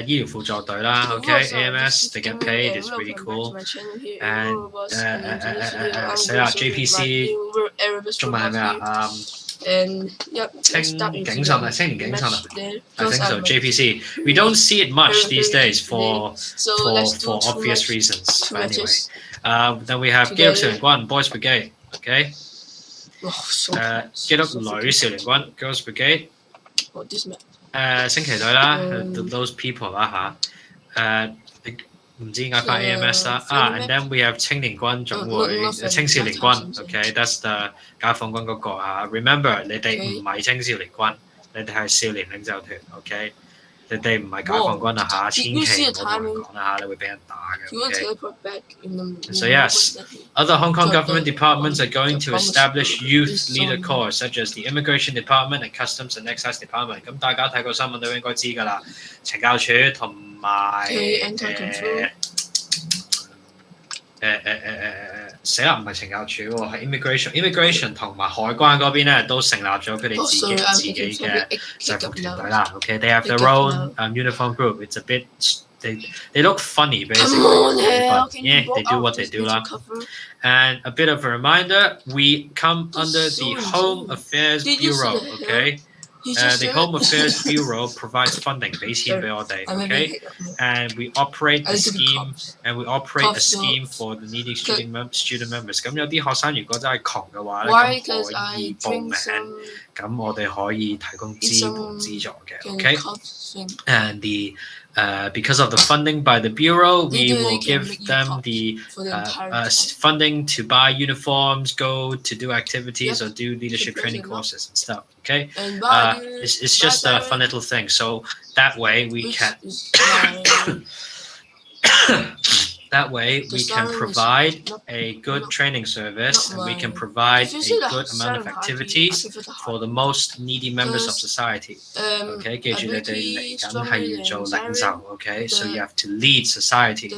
醫療輔助隊啦 ，OK AMS they get paid is really cool and 死啦 JPC 中文係咩啊青警察啊青年警察啊 I think so JPC we don't see it much these days for obvious reasons but anyway then we have 基督少年軍 Boys Brigade OK 基督女少年軍 Girls Brigade 升旗隊啦 those people 啦嚇唔知點解翻 AMS 啦and then we have 青年軍總會青少年軍 OK that's the 解放軍嗰個remember 你哋唔係青少年軍你哋係少年領袖團 OK 你哋唔係解放軍千祈唔好同人講啦你會俾人打嘅 OK So yes other Hong Kong government departments are going to establish youth leader corps such as the Immigration Department and Customs and Excise Department 咁大家睇過新聞都應該知㗎啦懲教署同埋死啦唔係懲教署喎係 immigration 同埋海關嗰邊咧都成立咗佢哋自己嘅制服團隊啦 OK they have their own uniform group it's a bit they look funny basically but yeah they do what they do啦and a bit of a reminder we come under the Home Affairs Bureau OK the Home Affairs Bureau provides funding 俾錢俾我哋 OK and we operate a scheme for the needy student members 咁有啲學生如果真係窮嘅話咧咁可以報名咁我哋可以提供資本資助嘅 OK and because of the funding by the Bureau, we will give them the funding to buy uniforms, go to do activities or do leadership training courses and stuff. Okay, it's just a fun little thing. So that way we can provide a good training service and we can provide a good amount of activities for the most needy members of society. Okay, 記住你哋嚟緊係要做領袖 Okay, so you have to lead society.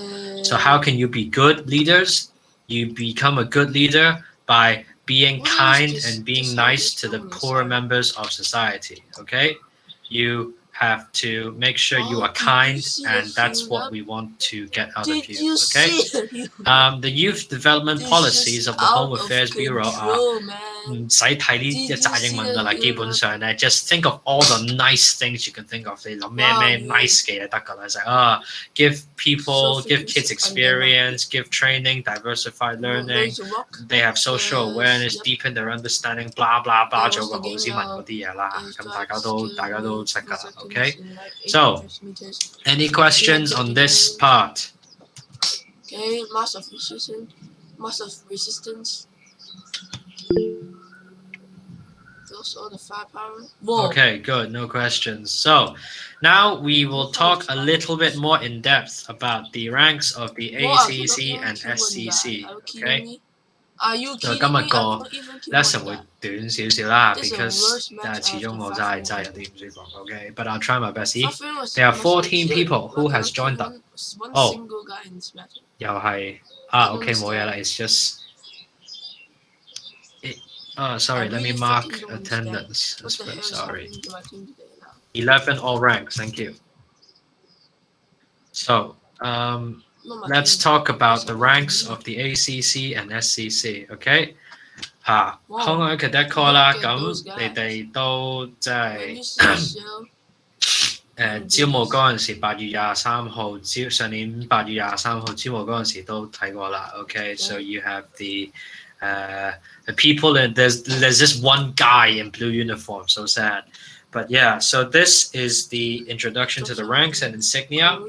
So how can you be good leaders? You become a good leader by being kind and being nice to the poorer members of society. Okay, you have to make sure you are kind and that's what we want to get out of you okay the youth development policies of the Home Affairs Bureau are 唔使睇呢一紮英文㗎啦基本上咧 just think of all the nice things you can think of 你諗咩 nice 嘅就得㗎啦就係give kids experience give training diversified learning they have social awareness deepen their understanding blah blah blah 做個好市民嗰啲嘢啦咁大家都識㗎啦 Okay, so any questions on this part? Okay, mass of resistance. Those are the firepower. Okay, good, no questions. So now we will talk a little bit more in depth about the ranks of the ACC and SCC. Okay. 就今日個 lesson 會短少少啦 because 始終我真係有啲唔舒服 OK but I'll try my best there are 14 people who has joined them oh 又係OK 冇嘢啦 it's just sorry let me mark attendance sorry 11 all ranks thank you so let's talk about the ranks of the ACC and SCC, okay? 香港 Cadet Corps 啦，咁你哋都即係招募嗰陣時8月23號上年8月23號招募嗰陣時都睇過啦 okay? So you have the people and there's just one guy in blue uniform, so sad. But yeah, so this is the introduction to the ranks and insignia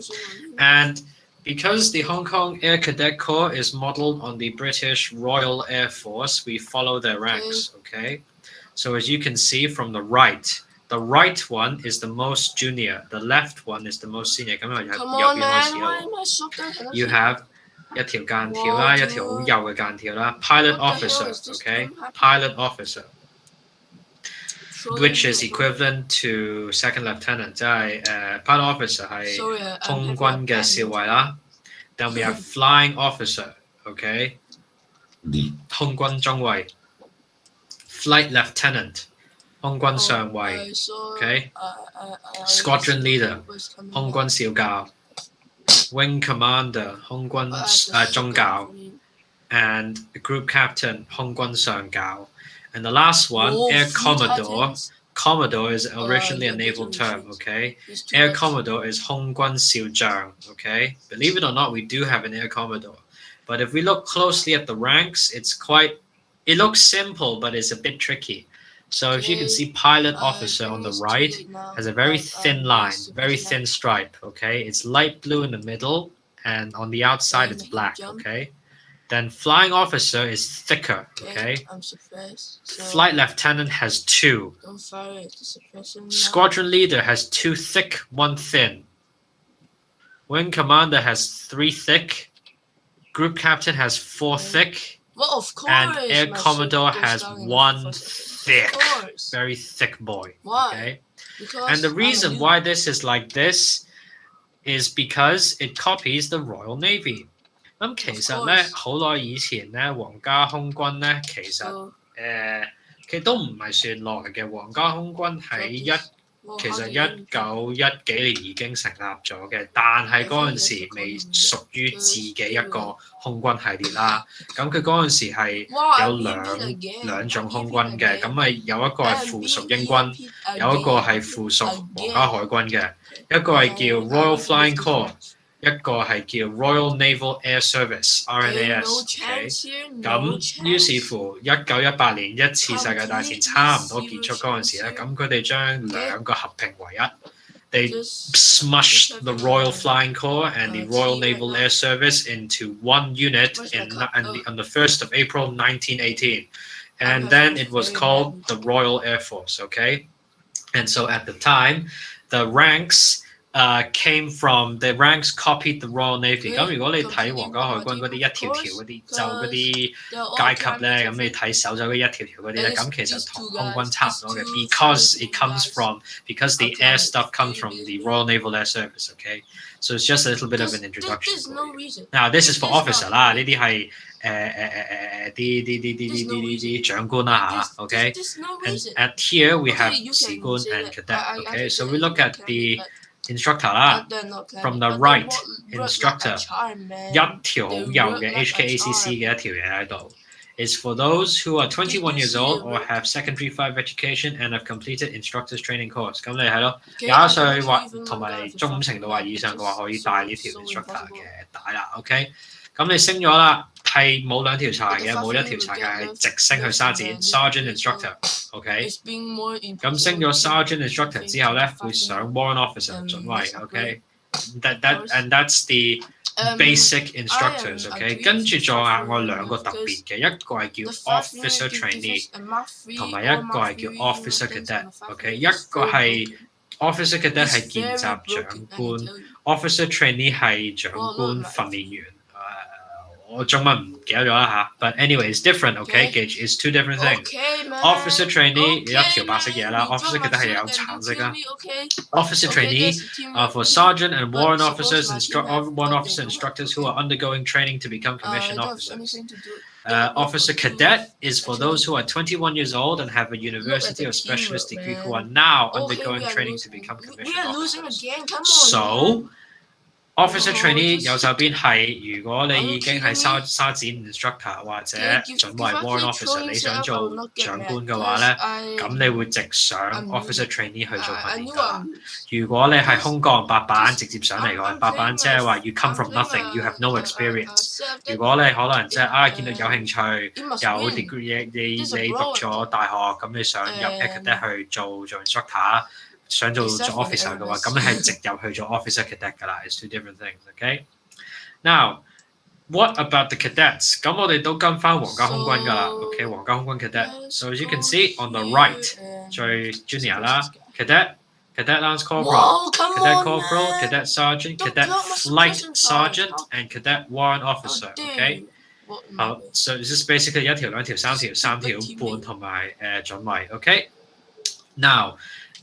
and because the Hong Kong Air Cadet Corps is modeled on the British Royal Air Force, we follow their ranks, okay? So as you can see from the right one is the most junior, the left one is the most senior. You have 一條間條啦，一條好幼嘅間條啦 pilot officer, okay? Pilot officer, which is equivalent to second lieutenant 即係pilot officer 係空軍嘅少尉啦 then we have flying officer okay 空軍中尉 flight lieutenant 空軍上尉 ，OK。Squadron leader 空軍少校 ，Wing commander 空軍中校 ，and group captain 空軍上校。And the last one, Air Commodore. Commodore is originally a naval term, okay? Air Commodore is 空軍少將, okay? Believe it or not, we do have an Air Commodore. But if we look closely at the ranks, it looks simple, but it's a bit tricky. So if you can see pilot officer on the right has a very thin line, very thin stripe, okay? It's light blue in the middle, and on the outside it's black, okay? Then flying officer is thicker, okay? I'm suppressed. Flight lieutenant has 2. Don't fire it. Squadron leader has 2 thick, 1 thin. Wing commander has 3 thick. Group captain has 4 thick. Well, of course. And Air Commodore has 1 thick, very thick boy. Why? Okay? Because and the reason why this is like this is because it copies the Royal Navy. 咁其實咧，好耐以前咧，皇家空軍咧，其實都唔係算耐嘅。皇家空軍其實1910幾年已經成立咗嘅，但係嗰陣時未屬於自己一個空軍系列啦。咁佢嗰陣時係有兩種空軍嘅，咁咪有一個係附屬英軍，有一個係附屬皇家海軍嘅，一個係叫 Royal Flying Corps。一個係叫 Royal Naval Air Service (RNAS)。咁於是乎1918年一次世界大戰差唔多結束嗰陣時咧，咁佢哋將兩個合併為一。They smushed the Royal Flying Corps and the Royal Naval Air Service into one unit on the 1st of April 1918. And then it was called the Royal Air Force, okay? And so at the time, the ranks came from the ranks copied the Royal Navy。咁如果你睇皇家海軍嗰啲一條條嗰啲就嗰啲階級咧，咁你睇手就嗰一條條嗰啲咧，咁其實同空軍差唔多嘅。Because the air stuff comes from the Royal Naval Air Service, okay? So it's just a little bit of an introduction. Now this is for officer 啦，呢啲係啲長官啦嚇 ，okay? And here we have 士官 and cadet, okay? So we look at the instructor 啦 ，from the right instructor 一條好幼嘅 HKACC 嘅一條嘢喺度。Is for those who are 21 years old or have secondary 5 education and have completed instructors training course。咁你係咯，21歲或同埋中5程度或以上嘅話，可以帶呢條 instructor 嘅帶啦。OK， 咁你升咗啦，係冇兩條柴嘅，冇一條柴嘅，係直升去沙展 sergeant instructor。OK， 咁升咗 sergeant instructor 之後咧，會上 warrant officer 準尉。OK，that's the basic instructors, okay? 跟住再額外兩個特別嘅，一個係叫 officer trainee， 同埋一個係叫 officer cadet，OK？ 一個係 officer cadet 係見習長官 ，officer trainee 係長官訓練員。我中文唔記得咗啦嚇，but anyway it's different, okay? Gage is 2 different things. Officer trainee 有一條白色嘢啦 ，officer cadet 係有橙色啦。Officer trainee for sergeant and warrant officers warrant officer instructors who are undergoing training to become commissioned officers. Officer cadet is for those who are 21 years old and have a university or specialist degree who are now undergoing training to become commissioned officers. So officer trainee 右手邊係如果你已經係沙展 instructor 或者準尉 warrant officer， 你想做長官嘅話咧，咁你會直上 officer trainee 去做訓練㗎啦。如果你係空降白板直接上嚟嘅話，白板即係話 you come from nothing， you have no experience。如果你可能即係見到有興趣，有 degree， 你讀咗大學，咁你想入 cadet 去做 instructor。想做 officer 嘅話，咁你係直入去做 officer cadet 㗎啦。It's 2 different things, okay? Now, what about the cadets? 咁我哋都跟翻皇家空軍㗎啦。OK， 皇家空軍 cadet. So as you can see on the right， 最 junior 啦 ，cadet lance corporal, cadet corporal, cadet sergeant, cadet flight sergeant, and cadet warrant officer. OK， 好 ，so this is basically 一條、兩條、三條、3條半同埋準尉。OK，now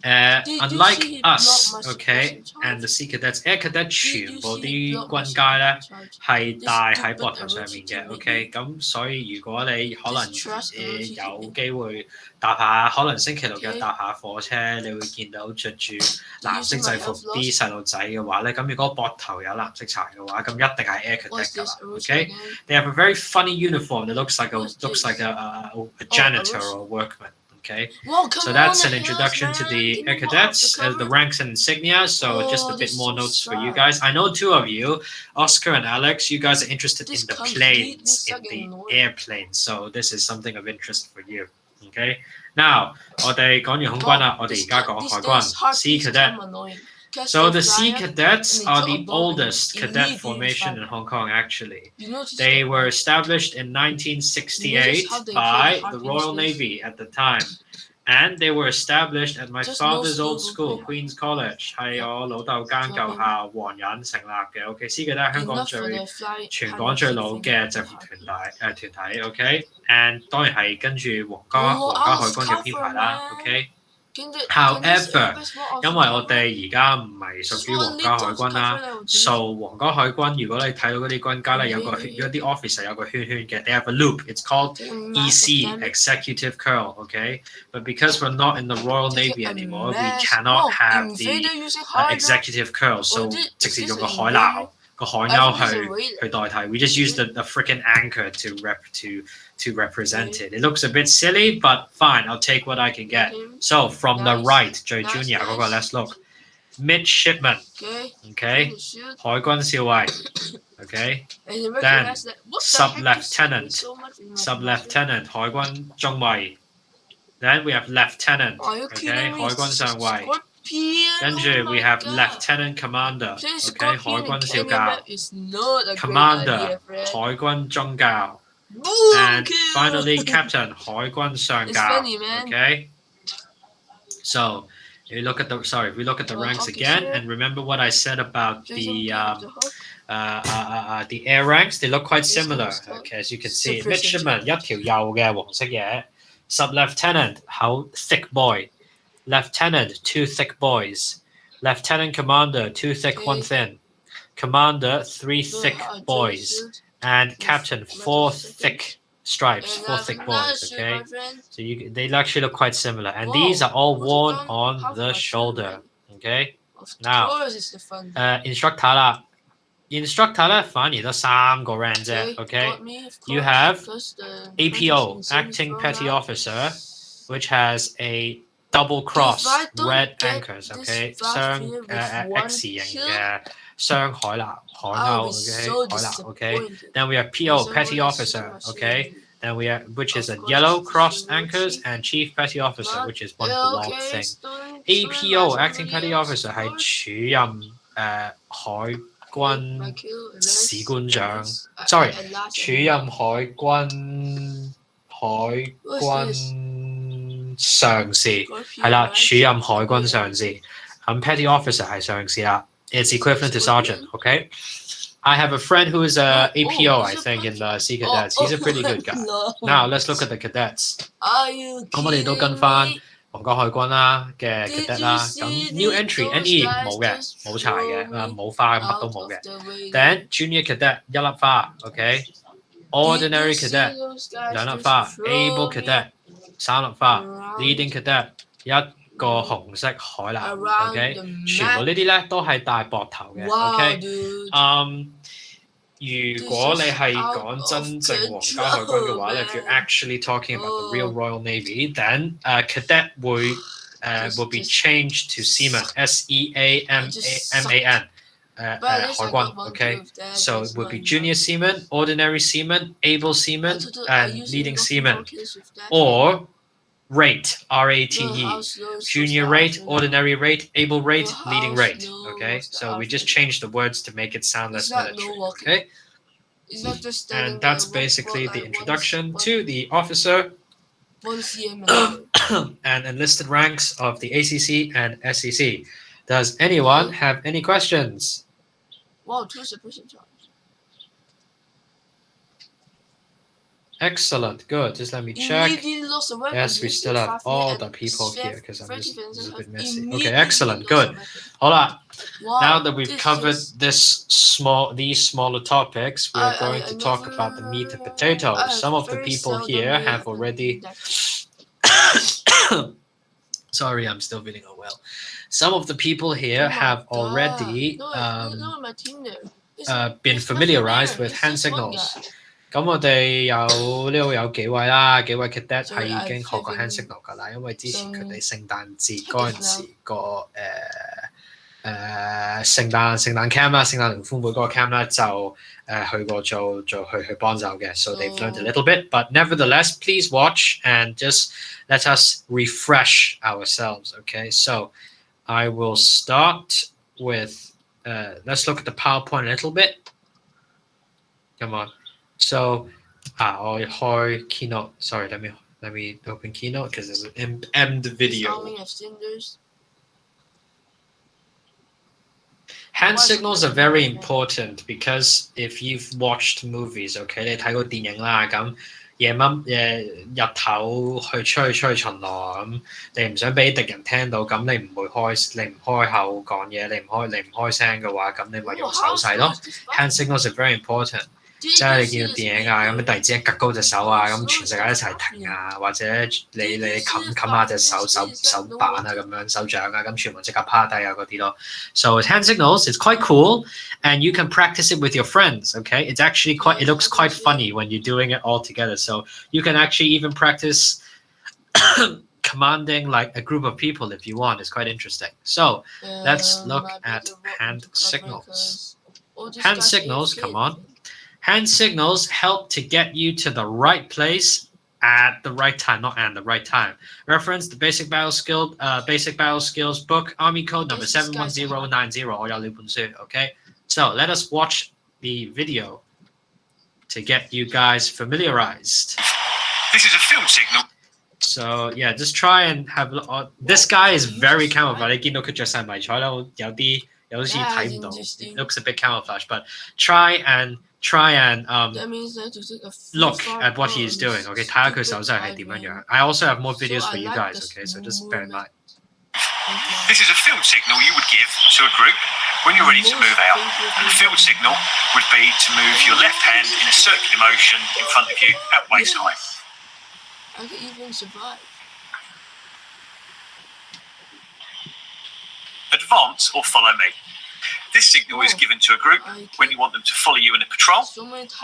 Unlike us, okay, and the Sea Cadets, Air Cadet 全部啲軍階咧係戴喺膊頭上面嘅，OK，咁所以如果你可能有機會搭下，可能星期六日搭下火車，你會見到着住藍色制服啲細路仔嘅話咧，咁如果膊頭有藍色柴嘅話，咁一定係 Air Cadet 㗎啦，OK。They have a very funny uniform that looks like a janitor or workman. Okay, so that's an introduction to the Air Cadets, the ranks and insignia. So just a bit more notes for you guys. I know two of you, Oscar and Alex, you guys are interested in the planes, in the airplanes. So this is something of interest for you. Okay, now 我哋講完空軍啦，我哋而家講海軍 Sea Cadet. So the Sea Cadets are the oldest cadet formation in Hong Kong, actually. They were established in 1968 by the Royal Navy at the time. And they were established at my father's old school, Queen's College. 係我老豆間舊校皇仁成立嘅。OK， Sea Cadet 係全港最老嘅制服團體。OK， and 當然係跟住皇家海軍嘅編排啦。OK。However， 因為我哋而家唔係屬於皇家海軍啦，皇家海軍如果你睇到嗰啲軍階咧，有啲 officer 有個圈圈嘅 ，they have a loop. It's called EC, Executive Curl. Okay, but because we're not in the Royal Navy anymore, we cannot have the executive curl. So 直接用個海鷚去代替。We just use the freaking anchor to represent it. It looks a bit silly, but fine. I'll take what I can get. So from the right, 最 junior 嗰個 let's look. Midshipman. Okay. 海軍少尉 Okay. Then sub-lieutenant. Sub-lieutenant 海軍中尉 Then we have lieutenant. Okay. 海軍上尉跟住 we have lieutenant commander. Okay. 海軍少校 Commander 海軍中校And finally, captain, 海軍上校 Okay. So, if we look at the ranks again, and remember what I said about the air ranks, they look quite similar. Okay, as you can see, midshipman 一條幼嘅黃色嘢 ，sub-lieutenant 好 thick boy, lieutenant two thick boys, lieutenant commander two thick one thin, commander three thick boys.And captain, four thick stripes, four thick boys, okay? So they actually look quite similar. And these are all worn on the shoulder, okay? Now, instructor 啦 instructor 咧反而得3個 rank 啫 okay? You have APO, Acting Petty Officer, which has a double cross red anchors, okay? 雙X 型嘅雙海鷚 okay? 海鷚 okay? Then we have PO, Petty Officer, okay? Then we have, which is a yellow crossed anchors, and Chief Petty Officer, which is one long thing. APO, Acting Petty Officer 係署任海軍士官長 ，sorry， 署任海軍上士係啦，署任海軍上士。咁 Petty Officer 係上士啦。It's equivalent to sergeant, okay? I have a friend who is a APO, I think, in the Sea Cadets. He's a pretty good guy. Now, let's look at the cadets. 咁我哋都跟翻皇家海軍啦嘅 cadet 啦。咁 new entry NE 冇嘅，冇柴嘅，冇花，乜都冇嘅。Then junior cadet 一粒花 ，OK? Ordinary cadet 2粒花 ，able cadet 3粒花 ，leading cadet 一個紅色海藍 ，OK， 全部呢啲咧都係戴膊頭嘅 ，OK， 如果你係講真正皇家海軍嘅話咧 ，if you're actually talking about the real Royal Navy, then cadet will be changed to seaman, SEAMAN. 海軍 ，OK， so it would be junior seaman, ordinary seaman, able seaman, and leading seaman, or rate, R-A-T-E, junior rate, ordinary rate, able rate, leading rate, okay? So we just changed the words to make it sound less military, okay? And that's basically the introduction to the officer and enlisted ranks of the ACC and SEC. Does anyone have any questions? Wow, 2 separation charge. Excellent. Good. Just let me check. Yes, we still have all the people here because this is a bit messy. Okay, excellent. Good. 好啦, now that we've covered these smaller topics, we are going to talk about the meat and potatoes. Some of the people here have already sorry, I'm still feeling unwell. Some of the people here have already been familiarized with hand signals. 咁我哋有呢度有幾位啦，幾位 cadet 係已經學過 hand signal 㗎啦，因為之前佢哋聖誕節嗰陣時個聖誕 camp 啦，聖誕聯歡會嗰個 camp 啦，就去過去幫手嘅 ，so they've learned a little bit, but nevertheless, please watch and just let us refresh ourselves, okay? So I will start with let's look at the PowerPoint a little bit. Come on. So, I開 Keynote. Sorry, let me open Keynote because it's an embedded video. Hand signals are very important because if you've watched movies, okay, 你睇過電影啦，咁夜晚日頭去出去巡邏咁，你唔想俾敵人聽到，咁你唔開口講嘢，你唔開聲嘅話，咁你咪用手勢咯。Hand signals are very important. 即係你見到電影啊，咁突然之間趌高隻手啊，咁全世界一齊停啊，或者你冚下隻手板啊，咁樣手掌啊，咁全部即刻趴低啊嗰啲咯。So with hand signals, it's quite cool, and you can practice it with your friends. Okay, it looks quite funny when you're doing it all together. So you can actually even practice commanding like a group of people if you want. It's quite interesting. So let's look at hand signals. Hand signals, come on. Hand signals help to get you to the right place at the right time, not at the right time. Reference the Basic Battle Skills book, Army Code number 71090. 我有呢本書, okay? So let us watch the video to get you guys familiarized. This is a field signal. So yeah, just try and have. This guy is very camouflage. 你見到佢着晒迷彩啦，有時睇唔到. It looks a bit camouflage, but try and look at what he is doing. Okay, 睇下佢手勢係點樣樣. I also have more videos for you guys. Okay, so just bear in mind. This is a field signal you would give to a group when you're ready to move out. And the field signal would be to move your left hand in a circular motion in front of you at waist height. I could even survive. Advance or follow me. This signal is given to a group when you want them to follow you in a patrol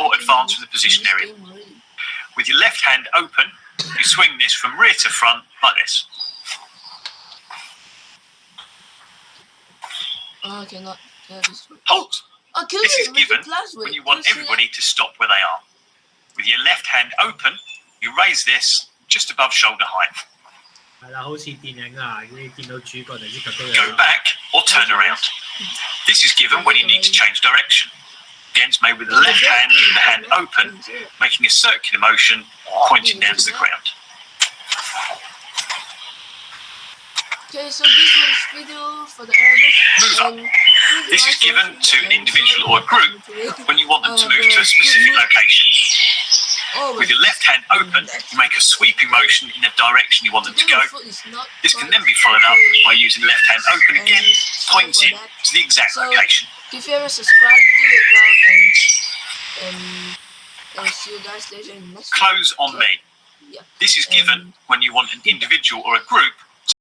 or advance from the position area. With your left hand open, you swing this from rear to front like this. Okay, not Halt! This is given when you want everybody to stop where they are. With your left hand open, you raise this just above shoulder height. Go back or turn around. This is given when you need to change direction. Again's made with the left hand, the hand open, making a circular motion, pointing down to the ground. Okay, so this was video for the Erebus. Move up. This is given to an individual or a group when you want them to move to a specific location. With your left hand open, you make a sweeping motion in the direction you want them to go. This can then be followed up by using left hand open again, pointing to the exact location. If you ever subscribe, do it now, and see you guys later in the next video. Close on me. This is given when you want an individual or a group